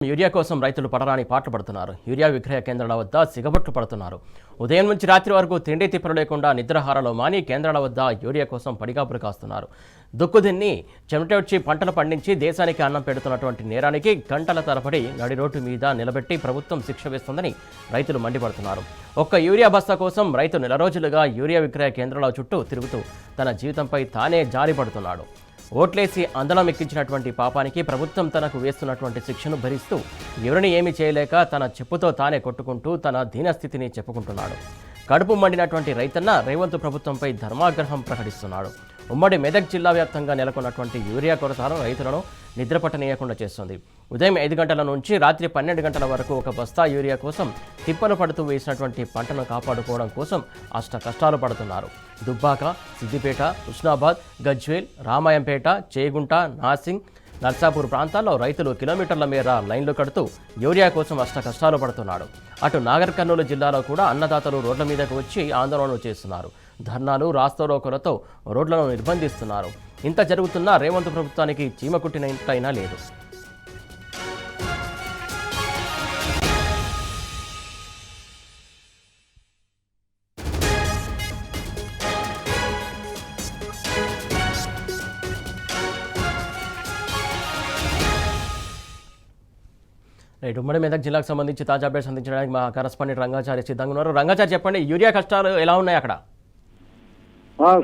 Urea కోసం రైతులు పడరాని పాటలు పడుతున్నారు. యూరియా విక్రయ కేంద్రాల వద్ద సిగబట్లు పడుతున్నారు. ఉదయం నుంచి రాత్రి వరకు తిండి తిప్పలు లేకుండా నిద్రాహారాలు మాని కేంద్రాల వద్ద యూరియా కోసం పడిగాపులు కాస్తున్నారు. దుక్కుదిన్ని చెమటొచ్చి పంటలు పండించి దేశానికి అన్నం పెడుతున్నటువంటి నేరానికి గంటల తరబడి నడి రోడ్డు మీద నిలబెట్టి ప్రభుత్వం శిక్ష వేస్తుందని రైతులు మండిపడుతున్నారు. ఒక్క యూరియా బస్తా కోసం రైతు నెల రోజులుగా యూరియా విక్రయ కేంద్రాల చుట్టూ తిరుగుతూ తన జీవితంపై తానే జారిపడుతున్నాడు. ఓట్లేసి అందలం ఎక్కించినటువంటి పాపానికి ప్రభుత్వం తనకు వేస్తున్నటువంటి శిక్షను భరిస్తూ ఎవరిని ఏమీ చేయలేక తన చెప్పుతో తానే కొట్టుకుంటూ తన దీనస్థితిని చెప్పుకుంటున్నాడు. కడుపు మండినటువంటి రైతన్న రేవంత్ ప్రభుత్వంపై ధర్మాగ్రహం ప్రకటిస్తున్నాడు. ఉమ్మడి మెదక్ జిల్లా వ్యాప్తంగా నెలకొన్నటువంటి యూరియా కొరత రైతులను నిద్రపట్టనీయకుండా చేస్తుంది. ఉదయం 5 గంటల నుంచి రాత్రి 12 గంటల వరకు ఒక బస్తా యూరియా కోసం తిప్పలు పడుతూ వేసినటువంటి పంటను కాపాడుకోవడం కోసం అష్ట కష్టాలు పడుతున్నారు. దుబ్బాక, సిద్దిపేట, హుస్నాబాద్, గజ్వేల్, రామాయంపేట, చేగుంట, నాసింగ్, నర్సాపూర్ ప్రాంతాల్లో రైతులు కిలోమీటర్ల మేర లైన్లు కడుతూ యూరియా కోసం అష్ట కష్టాలు పడుతున్నాడు. అటు నాగర్ కర్నూలు జిల్లాలో కూడా అన్నదాతలు రోడ్ల మీదకు వచ్చి ఆందోళనలు చేస్తున్నారు. ధర్నాలు, రాస్తారోకోలతో రోడ్లను నిర్బంధిస్తున్నారు. ఇంత జరుగుతున్నా రేవంత్ ప్రభుత్వానికి చీమ కుట్టినట్టయినా లేదు. ఉమ్మడి మెదక్ జిల్లాకు సంబంధించి తాజా అప్డేట్స్ అందించడానికి మా కరెస్పాండెంట్ రంగాచారి సిద్ధంగా ఉన్నారు. రంగాచారి, చెప్పండి, యూరియా కష్టాలు ఎలా ఉన్నాయి అక్కడ?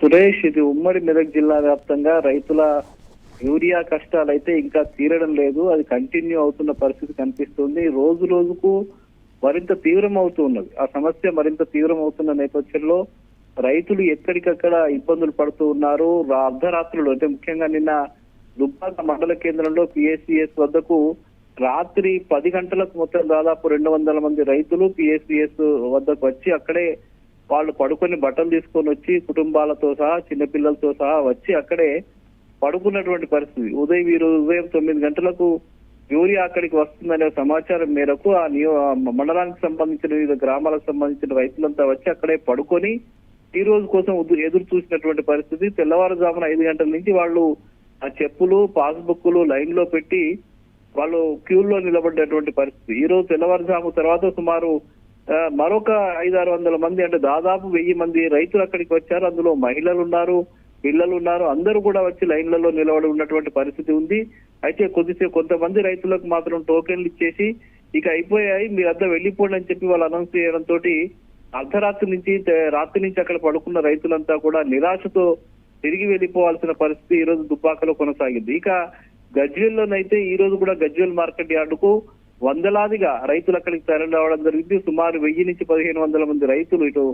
సురేష్, ఇది ఉమ్మడి మెదక్ జిల్లా వ్యాప్తంగా రైతుల యూరియా కష్టాలు అయితే ఇంకా తీరడం లేదు. అది కంటిన్యూ అవుతున్న పరిస్థితి కనిపిస్తుంది. రోజు రోజుకు మరింత తీవ్రం అవుతున్నది. ఆ సమస్య మరింత తీవ్రం అవుతున్న నేపథ్యంలో రైతులు ఎక్కడికక్కడ ఇబ్బందులు పడుతూ ఉన్నారు. అర్ధరాత్రులు అంటే ముఖ్యంగా నిన్న దుబ్బాక మండల కేంద్రంలో పిఎస్సిఎస్ వద్దకు రాత్రి 10 గంటలకు మొత్తం దాదాపు 200 మంది రైతులు పిఎస్సిఎస్ వద్దకు వచ్చి అక్కడే వాళ్ళు పడుకొని బట్టలు తీసుకొని వచ్చి కుటుంబాలతో సహా చిన్నపిల్లలతో సహా వచ్చి అక్కడే పడుకున్నటువంటి పరిస్థితి. ఉదయం 9 గంటలకు యూరియా అక్కడికి వస్తుందనే సమాచారం మేరకు ఆ మండలానికి సంబంధించిన వివిధ గ్రామాలకు సంబంధించిన రైతులంతా వచ్చి అక్కడే పడుకొని ఈ రోజు కోసం ఎదురు చూసినటువంటి పరిస్థితి. తెల్లవారుజామున 5 గంటల నుంచి వాళ్ళు ఆ చెప్పులు, పాస్బుక్లు లైన్ లో పెట్టి వాళ్ళు క్యూల్లో నిలబడ్డటువంటి పరిస్థితి. ఈ రోజు తెల్లవారుజాము తర్వాత సుమారు మరొక 500-600 మంది అంటే దాదాపు 1000 మంది రైతులు అక్కడికి వచ్చారు. అందులో మహిళలు ఉన్నారు, పిల్లలు ఉన్నారు. అందరూ కూడా వచ్చి లైన్లలో నిలబడి ఉన్నటువంటి పరిస్థితి ఉంది. అయితే కొంతమంది రైతులకు మాత్రం టోకెన్లు ఇచ్చేసి ఇక అయిపోయాయి, మీరంతా వెళ్ళిపోండి అని చెప్పి వాళ్ళు అనౌన్స్ చేయడంతో అర్ధరాత్రి నుంచి రాత్రి నుంచి అక్కడ పడుకున్న రైతులంతా కూడా నిరాశతో తిరిగి వెళ్ళిపోవాల్సిన పరిస్థితి ఈ రోజు దుబ్బాకలో కొనసాగింది. ఇక గజ్వేల్లోనైతే ఈ రోజు కూడా గజ్వేల్ మార్కెట్ యార్డుకు వందలాదిగా రైతులు అక్కడికి తరలి రావడం జరిగింది. సుమారు 1000 నుంచి 1500 మంది రైతులు, ఇటు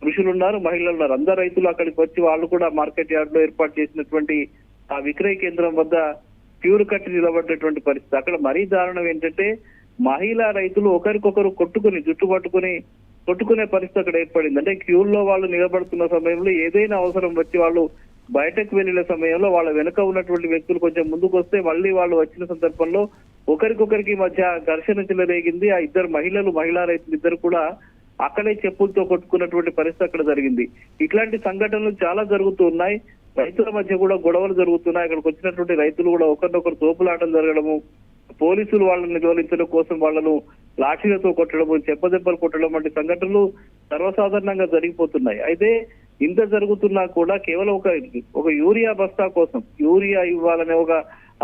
పురుషులు ఉన్నారు, మహిళలు ఉన్నారు, అందరు రైతులు అక్కడికి వచ్చి వాళ్ళు కూడా మార్కెట్ యార్డ్ లో ఏర్పాటు చేసినటువంటి ఆ విక్రయ కేంద్రం వద్ద క్యూరు కట్టి నిలబడ్డటువంటి పరిస్థితి. అక్కడ మరీ దారుణం ఏంటంటే మహిళా రైతులు ఒకరికొకరు జుట్టు పట్టుకుని కొట్టుకునే పరిస్థితి అక్కడ ఏర్పడింది. అంటే క్యూల్లో వాళ్ళు నిలబడుతున్న సమయంలో ఏదైనా అవసరం వచ్చి వాళ్ళు బయటకు వెళ్లిన సమయంలో వాళ్ళ వెనుక ఉన్నటువంటి వ్యక్తులు కొంచెం ముందుకు వస్తే మళ్ళీ వాళ్ళు వచ్చిన సందర్భంలో ఒకరికొకరికి మధ్య ఘర్షణ చెలరేగింది. ఆ మహిళా రైతులు ఇద్దరు కూడా అక్కడే చెప్పులతో కొట్టుకున్నటువంటి పరిస్థితి అక్కడ జరిగింది. ఇట్లాంటి సంఘటనలు చాలా జరుగుతూ ఉన్నాయి. రైతుల మధ్య కూడా గొడవలు జరుగుతున్నాయి. అక్కడికి వచ్చినటువంటి రైతులు కూడా ఒకరినొకరు తోపులాటలు జరగడము, పోలీసులు వాళ్ళని నిరోధించడం కోసం వాళ్ళను లాఠీలతో కొట్టడము, చెప్పదెబ్బలు కొట్టడం వంటి సంఘటనలు సర్వసాధారణంగా జరిగిపోతున్నాయి. అయితే ఇంత జరుగుతున్నా కూడా కేవలం ఒక యూరియా బస్తా కోసం యూరియా ఇవ్వాలనే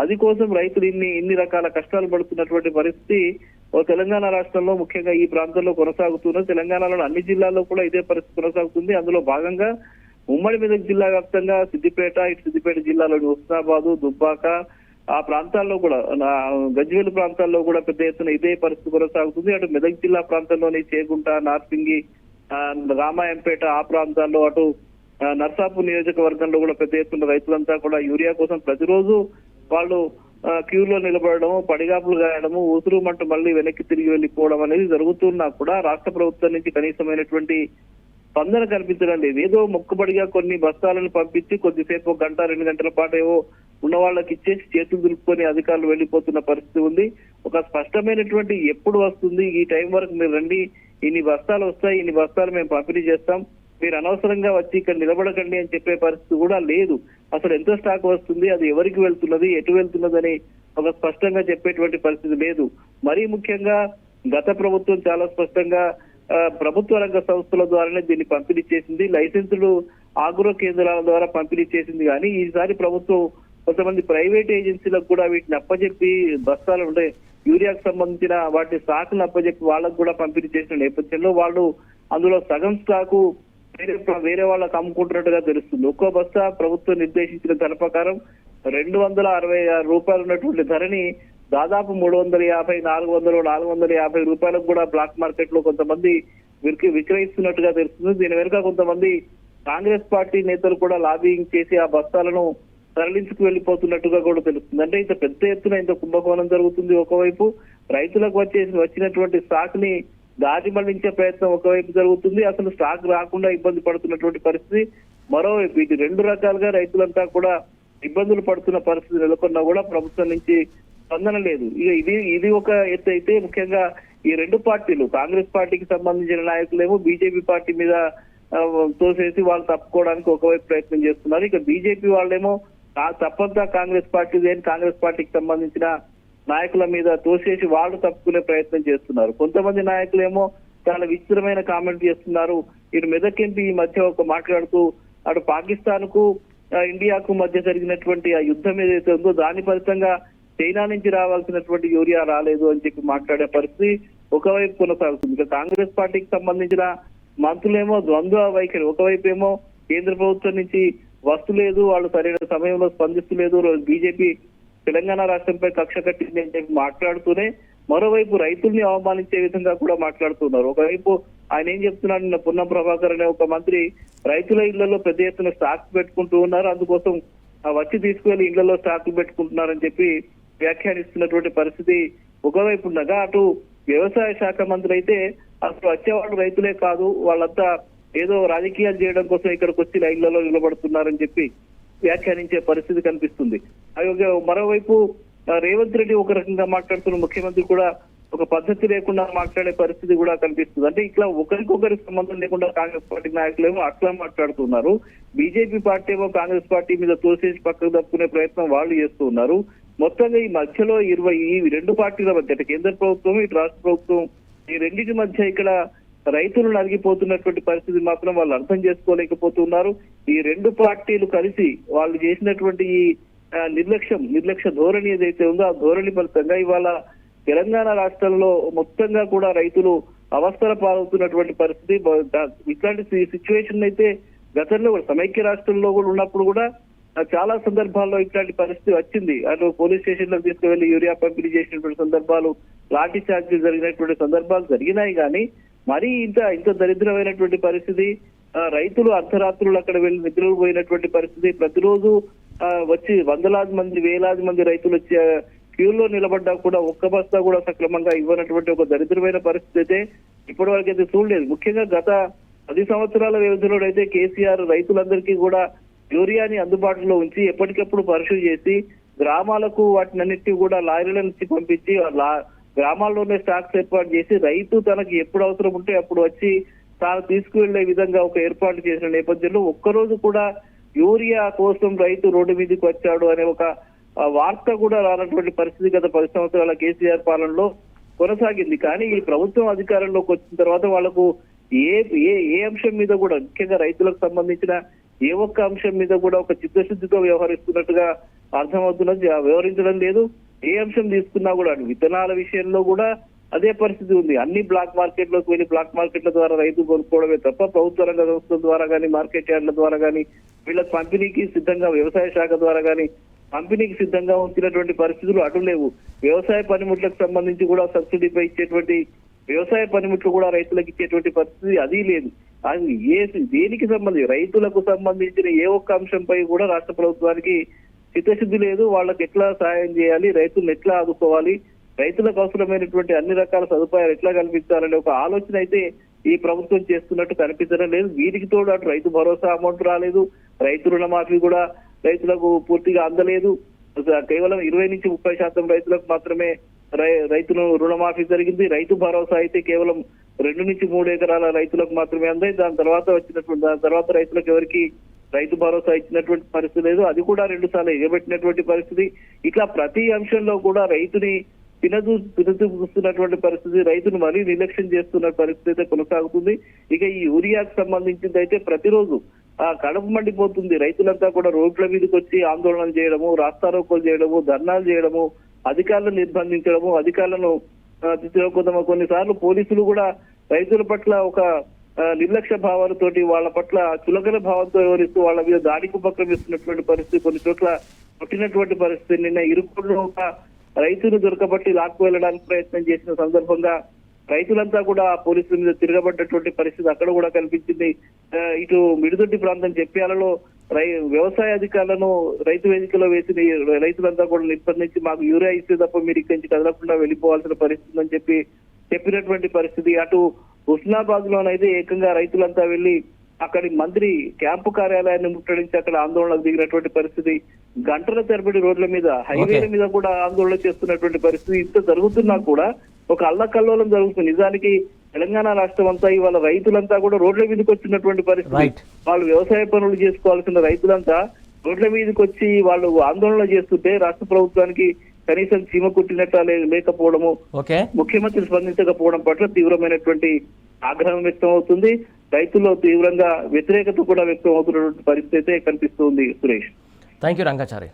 అది కోసం రైతులు ఇన్ని రకాల కష్టాలు పడుతున్నటువంటి పరిస్థితి తెలంగాణ రాష్ట్రంలో ముఖ్యంగా ఈ ప్రాంతంలో కొనసాగుతున్న తెలంగాణలో అన్ని జిల్లాల్లో కూడా ఇదే పరిస్థితి కొనసాగుతుంది. అందులో భాగంగా ఉమ్మడి మెదక్ జిల్లా వ్యాప్తంగా సిద్దిపేట జిల్లాలోని హుస్నాబాదు, దుబ్బాక ఆ ప్రాంతాల్లో కూడా గజ్వేల్ ప్రాంతాల్లో కూడా పెద్ద ఎత్తున ఇదే పరిస్థితి కొనసాగుతుంది. అటు మెదక్ జిల్లా ప్రాంతంలోని చేగుంట, నార్సింగి, రామాయంపేట ఆ ప్రాంతాల్లో, అటు నర్సాపూర్ నియోజకవర్గంలో కూడా పెద్ద ఎత్తున రైతులంతా కూడా యూరియా కోసం ప్రతిరోజు వాళ్ళు క్యూలో నిలబడము, పడిగాపులు గాయడము, ఉసురుమంటూ మళ్ళీ వెనక్కి తిరిగి వెళ్ళిపోవడం అనేది జరుగుతున్నా కూడా రాష్ట్ర ప్రభుత్వం నుంచి కనీసమైనటువంటి స్పందన కనిపించడం లేదు. ఏదో మొక్కుబడిగా కొన్ని బస్తాలను పంపించి కొద్దిసేపు 1 గంట 2 గంటల పాటు ఏవో ఉన్న వాళ్ళకి ఇచ్చేసి చేతులు దులుపుకొని అధికారులు వెళ్ళిపోతున్న పరిస్థితి ఉంది. ఒక స్పష్టమైనటువంటి ఎప్పుడు వస్తుంది, ఈ టైం వరకు మీరు రండి, ఇన్ని బస్తాలు వస్తాయి, ఇన్ని బస్తాలు మేము పంపిణీ చేస్తాం, మీరు అనవసరంగా వచ్చి ఇక్కడ నిలబడకండి అని చెప్పే పరిస్థితి కూడా లేదు. అసలు ఎంత స్టాక్ వస్తుంది, అది ఎవరికి వెళ్తున్నది, ఎటు వెళ్తున్నదని ఒక స్పష్టంగా చెప్పేటువంటి పరిస్థితి లేదు. మరీ ముఖ్యంగా గత ప్రభుత్వం చాలా స్పష్టంగా ప్రభుత్వ రంగ సంస్థల ద్వారానే దీన్ని పంపిణీ చేసింది. లైసెన్సులు ఆగ్రో కేంద్రాల ద్వారా పంపిణీ చేసింది. కానీ ఈసారి ప్రభుత్వం కొంతమంది ప్రైవేట్ ఏజెన్సీలకు కూడా వీటిని అప్పచెప్పి బస్తాలు ఉండే యూరియాకు సంబంధించిన వాటి స్టాకులను అప్పచెప్పి వాళ్ళకు కూడా పంపిణీ చేసిన నేపథ్యంలో వాళ్ళు అందులో సగం స్టాకు వేరే వాళ్ళకు అమ్ముకుంటున్నట్టుగా తెలుస్తుంది. ఒక్కో బస్తా ప్రభుత్వం నిర్దేశించిన ధర ప్రకారం 266 రూపాయలు ఉన్నటువంటి ధరని దాదాపు 350, 400, 450 రూపాయలకు కూడా బ్లాక్ మార్కెట్ లో కొంతమంది విక్రయిస్తున్నట్టుగా తెలుస్తుంది. దీని వెనుక కొంతమంది కాంగ్రెస్ పార్టీ నేతలు కూడా లాబింగ్ చేసి ఆ బస్తాలను తరలించుకు వెళ్లిపోతున్నట్టుగా కూడా తెలుస్తుంది. అంటే ఇంత పెద్ద ఎత్తున ఇంత కుంభకోణం జరుగుతుంది. ఒకవైపు రైతులకు వచ్చినటువంటి స్టాక్ ని దారి మళ్లించే ప్రయత్నం ఒకవైపు జరుగుతుంది. అసలు స్టాక్ రాకుండా ఇబ్బంది పడుతున్నటువంటి పరిస్థితి మరోవైపు. ఇది రెండు రకాలుగా రైతులంతా కూడా ఇబ్బందులు పడుతున్న పరిస్థితి నెలకొన్నా కూడా ప్రభుత్వం నుంచి స్పందన లేదు. ఇక ఇది ఒక ఎత్తు అయితే, ముఖ్యంగా ఈ రెండు పార్టీలు, కాంగ్రెస్ పార్టీకి సంబంధించిన నాయకులేమో బీజేపీ పార్టీ మీద తోసేసి వాళ్ళు తప్పుకోవడానికి ఒకవైపు ప్రయత్నం చేస్తున్నారు. ఇక బీజేపీ వాళ్ళేమో తప్పంతా కాంగ్రెస్ పార్టీది అని కాంగ్రెస్ పార్టీకి సంబంధించిన నాయకుల మీద తోసేసి వాళ్ళు తప్పుకునే ప్రయత్నం చేస్తున్నారు. కొంతమంది నాయకులేమో చాలా విచిత్రమైన కామెంట్ చేస్తున్నారు. ఇటు మెదక్ ఎంపీ ఈ మధ్య ఒక మాట్లాడుతూ అటు పాకిస్తాన్ కు ఇండియాకు మధ్య జరిగినటువంటి ఆ యుద్ధం ఏదైతే ఉందో దాని ఫలితంగా చైనా నుంచి రావాల్సినటువంటి యూరియా రాలేదు అని చెప్పి మాట్లాడే పరిస్థితి ఒకవైపు కొనసాగుతుంది. ఇక కాంగ్రెస్ పార్టీకి సంబంధించిన మంత్రులేమో ద్వంద్వ వైఖరి. ఒకవైపు ఏమో కేంద్ర ప్రభుత్వం నుంచి వస్తులేదు, వాళ్ళు సరైన సమయంలో స్పందిస్తలేదు, బీజేపీ తెలంగాణ రాష్ట్రంపై కక్ష కట్టింది అని చెప్పి మాట్లాడుతూనే మరోవైపు రైతుల్ని అవమానించే విధంగా కూడా మాట్లాడుతున్నారు. ఒకవైపు ఆయన ఏం చెప్తున్నాడు, నిన్న పొన్నం ప్రభాకర్ అనే ఒక మంత్రి రైతుల ఇళ్లలో పెద్ద ఎత్తున స్టాక్ పెట్టుకుంటూ ఉన్నారు, అందుకోసం వచ్చి తీసుకువెళ్లి ఇళ్లలో స్టాక్ పెట్టుకుంటున్నారని చెప్పి వ్యాఖ్యానిస్తున్నటువంటి పరిస్థితి ఒకవైపు ఉండగా, అటు వ్యవసాయ శాఖ మంత్రి అయితే అసలు వచ్చేవాళ్ళు రైతులే కాదు, వాళ్ళంతా ఏదో రాజకీయాలు చేయడం కోసం ఇక్కడికి వచ్చి రైళ్లలో నిలబడుతున్నారని చెప్పి వ్యాఖ్యానించే పరిస్థితి కనిపిస్తుంది. అలాగే మరోవైపు రేవంత్ రెడ్డి ఒక రకంగా మాట్లాడుతున్న ముఖ్యమంత్రి కూడా ఒక పద్ధతి లేకుండా మాట్లాడే పరిస్థితి కూడా కనిపిస్తుంది. అంటే ఇట్లా ఒకరికొకరి సంబంధం లేకుండా కాంగ్రెస్ పార్టీ నాయకులేమో అట్లా మాట్లాడుతున్నారు. బీజేపీ పార్టీ ఏమో కాంగ్రెస్ పార్టీ మీద తోసేసి పక్కకు తప్పుకునే ప్రయత్నం వాళ్ళు చేస్తూ ఉన్నారు. మొత్తంగా ఈ మధ్యలో ఈ రెండు పార్టీల మధ్య, అంటే కేంద్ర ప్రభుత్వం ఇటు రాష్ట్ర ప్రభుత్వం, ఈ రెండింటి మధ్య ఇక్కడ రైతులు నలిగిపోతున్నటువంటి పరిస్థితి మాత్రం వాళ్ళు అర్థం చేసుకోలేకపోతున్నారు. ఈ రెండు పార్టీలు కలిసి వాళ్ళు చేసినటువంటి ఈ నిర్లక్ష్య ధోరణి ఏదైతే ఉందో ఆ ధోరణి ఫలితంగా ఇవాళ తెలంగాణ రాష్ట్రంలో మొత్తంగా కూడా రైతులు అవస్థల పాలవుతున్నటువంటి పరిస్థితి. ఇట్లాంటి సిచ్యువేషన్ అయితే గతంలో కూడా సమైక్య రాష్ట్రంలో కూడా ఉన్నప్పుడు కూడా చాలా సందర్భాల్లో ఇట్లాంటి పరిస్థితి వచ్చింది. అటు పోలీస్ స్టేషన్ లో తీసుకువెళ్లి యూరియా పంపిణీ చేసినటువంటి సందర్భాలు, లాఠీ చార్జీలు జరిగినటువంటి సందర్భాలు జరిగినాయి. కానీ మరీ ఇంత దరిద్రమైనటువంటి పరిస్థితి, రైతులు అర్ధరాత్రులు అక్కడ వెళ్లి నిద్రలు పోయినటువంటి పరిస్థితి, ప్రతిరోజు వచ్చి వందలాది మంది వేలాది మంది రైతులు వచ్చి క్యూలో నిలబడ్డా కూడా ఒక్క బస్తా కూడా సక్రమంగా ఇవ్వనటువంటి ఒక దరిద్రమైన పరిస్థితి అయితే ఇప్పటి వరకు అయితే చూడలేదు. ముఖ్యంగా గత 10 సంవత్సరాల వ్యవధిలో అయితే కేసీఆర్ రైతులందరికీ కూడా యూరియాని అందుబాటులో ఉంచి ఎప్పటికప్పుడు పరీక్షలు చేసి గ్రామాలకు వాటినన్నిటి కూడా లారీల నుంచి పంపించి గ్రామాల్లోనే స్టాక్స్ ఏర్పాటు చేసి రైతు తనకి ఎప్పుడు అవసరం ఉంటే అప్పుడు వచ్చి తాను తీసుకువెళ్లే విధంగా ఒక ఏర్పాటు చేసిన నేపథ్యంలో ఒక్కరోజు కూడా యూరియా కోసం రైతు రోడ్డు మీదకి వచ్చాడు అనే ఒక వార్త కూడా రానటువంటి పరిస్థితి గత 10 సంవత్సరాల కేసీఆర్ పాలనలో కొనసాగింది. కానీ ఈ ప్రభుత్వం అధికారంలోకి వచ్చిన తర్వాత వాళ్లకు ఏ అంశం మీద కూడా, ముఖ్యంగా రైతులకు సంబంధించిన ఏ ఒక్క అంశం మీద కూడా ఒక చిత్తశుద్ధితో వ్యవహరిస్తున్నట్టుగా అర్థమవుతున్నది. వ్యవహరించడం లేదు. ఏ అంశం తీసుకున్నా కూడా విత్తనాల విషయంలో కూడా అదే పరిస్థితి ఉంది. అన్ని బ్లాక్ మార్కెట్ లోకి వెళ్ళి బ్లాక్ మార్కెట్ల ద్వారా రైతు కొనుక్కోవడమే తప్ప ప్రభుత్వ రంగ సంస్థల ద్వారా కానీ, మార్కెట్ యార్డ్ల ద్వారా కానీ, వీళ్ళకి పంపిణీకి సిద్ధంగా వ్యవసాయ శాఖ ద్వారా కానీ పంపిణీకి సిద్ధంగా ఉంచినటువంటి పరిస్థితులు అటు లేవు. వ్యవసాయ పనిముట్లకు సంబంధించి కూడా సబ్సిడీపై ఇచ్చేటువంటి వ్యవసాయ పనిముట్లు కూడా రైతులకు ఇచ్చేటువంటి పరిస్థితి అది లేదు. అది దేనికి సంబంధించి రైతులకు సంబంధించిన ఏ ఒక్క అంశంపై కూడా రాష్ట్ర ప్రభుత్వానికి చిత్తశుద్ధి లేదు. వాళ్ళకి ఎట్లా సాయం చేయాలి, రైతులను ఎట్లా ఆదుకోవాలి, రైతులకు అవసరమైనటువంటి అన్ని రకాల సదుపాయాలు ఎట్లా కల్పించాలనే ఒక ఆలోచన అయితే ఈ ప్రభుత్వం చేస్తున్నట్టు కనిపించడం లేదు. వీరికి తోడు అటు రైతు భరోసా అమౌంట్ రాలేదు, రైతు రుణమాఫీ కూడా రైతులకు పూర్తిగా అందలేదు. కేవలం 20 నుంచి 30% రైతులకు మాత్రమే రైతులు రుణమాఫీ జరిగింది. రైతు భరోసా అయితే కేవలం 2 నుంచి 3 ఎకరాల రైతులకు మాత్రమే అందాయి. దాని తర్వాత రైతులకు ఎవరికి రైతు భరోసా ఇచ్చినటువంటి పరిస్థితి లేదు, అది కూడా 2 సార్లు ఎగబెట్టినటువంటి పరిస్థితి. ఇట్లా ప్రతి అంశంలో కూడా రైతుని పినతూపుస్తున్నటువంటి పరిస్థితి, రైతును మరీ నిర్లక్ష్యం చేస్తున్న పరిస్థితి అయితే కొనసాగుతుంది. ఇక ఈ యూరియాకు సంబంధించింది అయితే ప్రతిరోజు కడుపు మండిపోతుంది. రైతులంతా కూడా రోడ్ల మీదకి వచ్చి ఆందోళన చేయడము, రాస్తారోకోలు చేయడము, ధర్నాలు చేయడము, అధికారులను నిర్బంధించడము, అధికారులను కొన్నిసార్లు పోలీసులు కూడా రైతుల పట్ల ఒక నిర్లక్ష్య భావాలతోటి వాళ్ళ పట్ల చులకన భావంతో వ్యవహరిస్తూ వాళ్ళ మీద దాడికి ఉపక్రమిస్తున్నటువంటి పరిస్థితి, కొన్ని చోట్ల కొట్టినటువంటి పరిస్థితి. నిన్న ఇరుకుల్లో ఒక రైతును దొరకబట్టి లాక్కు వెళ్ళడానికి ప్రయత్నం చేసిన సందర్భంగా రైతులంతా కూడా పోలీసుల మీద తిరగబడ్డటువంటి పరిస్థితి అక్కడ కూడా కనిపించింది. ఇటు మిడిదొడ్డి ప్రాంతం చెప్పాలలో వ్యవసాయ అధికారులను రైతు వేదికలో వేసి రైతులంతా కూడా నిర్బంధించి మాకు యూరియా ఇస్తే తప్ప మీరు ఇక్కడి నుంచి కదలకుండా వెళ్ళిపోవాల్సిన పరిస్థితి అని చెప్పినటువంటి పరిస్థితి. అటు హుస్నాబాద్ లోనైతే ఏకంగా రైతులంతా వెళ్లి అక్కడి మంత్రి క్యాంపు కార్యాలయాన్ని ముట్టడించి అక్కడ ఆందోళనకు దిగినటువంటి పరిస్థితి. గంటల తరబడి రోడ్ల మీద, హైవేల మీద కూడా ఆందోళన చేస్తున్నటువంటి పరిస్థితి. ఇంత జరుగుతున్నా కూడా ఒక అల్లకల్లోలం జరుగుతుంది. నిజానికి తెలంగాణ రాష్ట్రం అంతా ఇవాళ రైతులంతా కూడా రోడ్ల మీదకి వచ్చినటువంటి పరిస్థితి. వాళ్ళు వ్యవసాయ పనులు చేసుకోవాల్సిన రైతులంతా రోడ్ల మీదకి వచ్చి వాళ్ళు ఆందోళన చేస్తుంటే రాష్ట్ర ప్రభుత్వానికి కనీసం చీమ కుట్టినట్టు లేకపోవడము, ముఖ్యమంత్రి స్పందించకపోవడం పట్ల తీవ్రమైనటువంటి ఆగ్రహం వ్యక్తం అవుతుంది. రైతుల్లో తీవ్రంగా వ్యతిరేకత కూడా వ్యక్తం అవుతున్నటువంటి పరిస్థితి అయితే కనిపిస్తుంది. Suresh, thank you Rangachari.